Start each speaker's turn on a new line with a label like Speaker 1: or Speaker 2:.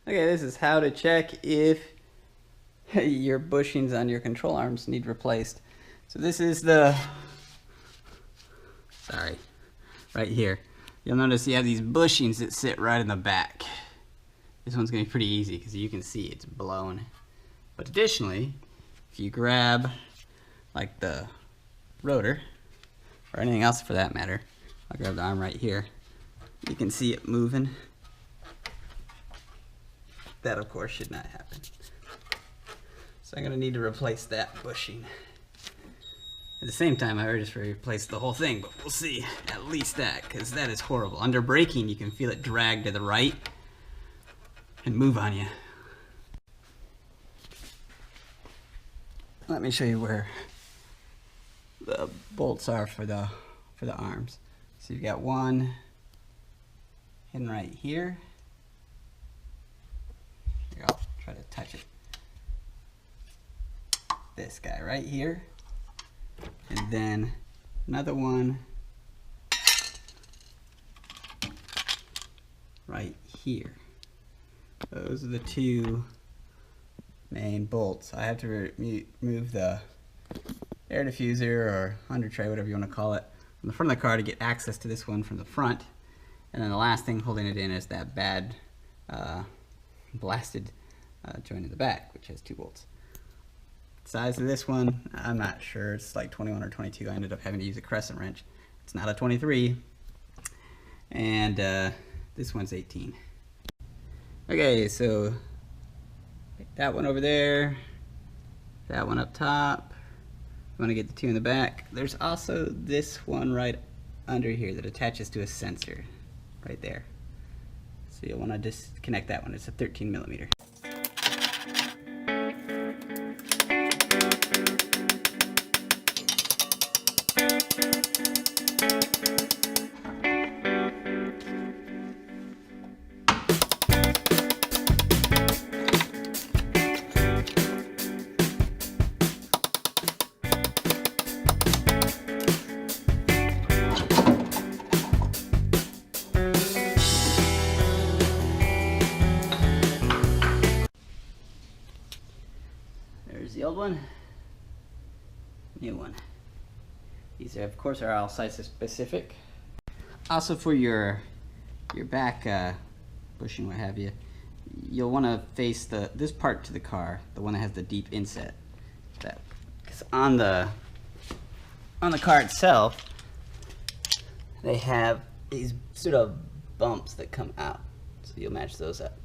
Speaker 1: Okay, this is how to check if your bushings on your control arms need replaced. So this is the, right here. You'll notice you have these bushings that sit right in the back. This one's gonna be pretty easy because you can see it's blown. But additionally, if you grab like the rotor, or anything else for that matter, I'll grab the arm right here, you can see it moving. That of course should not happen. So I'm gonna need to replace that bushing. At the same time, I just replaced the whole thing, but we'll see at least that, because that is horrible. Under braking, you can feel it drag to the right and move on you. Let me show you where the bolts are for the arms. So you've got one hidden right here. Here, I'll try to touch it. This guy right here, and then another one right here. Those are the two main bolts. I have to remove the air diffuser or under tray, whatever you want to call it, from the front of the car to get access to this one from the front. And then the last thing holding it in is that bad blasted joint in the back, which has 2 bolts. Size of this one, I'm not sure. It's like 21 or 22. I ended up having to use a crescent wrench. It's not a 23. And this one's 18. Okay, so that one over there, that one up top. You want to get the 2 in the back. There's also this one right under here that attaches to a sensor right there. So you'll want to disconnect that one. It's a 13 millimeter. There's the old one, new one. These are, of course, are all size specific. Also for your back bushing, what have you, you'll want to face this part to the car, the one that has the deep inset. Because on the car itself, they have these sort of bumps that come out, so you'll match those up.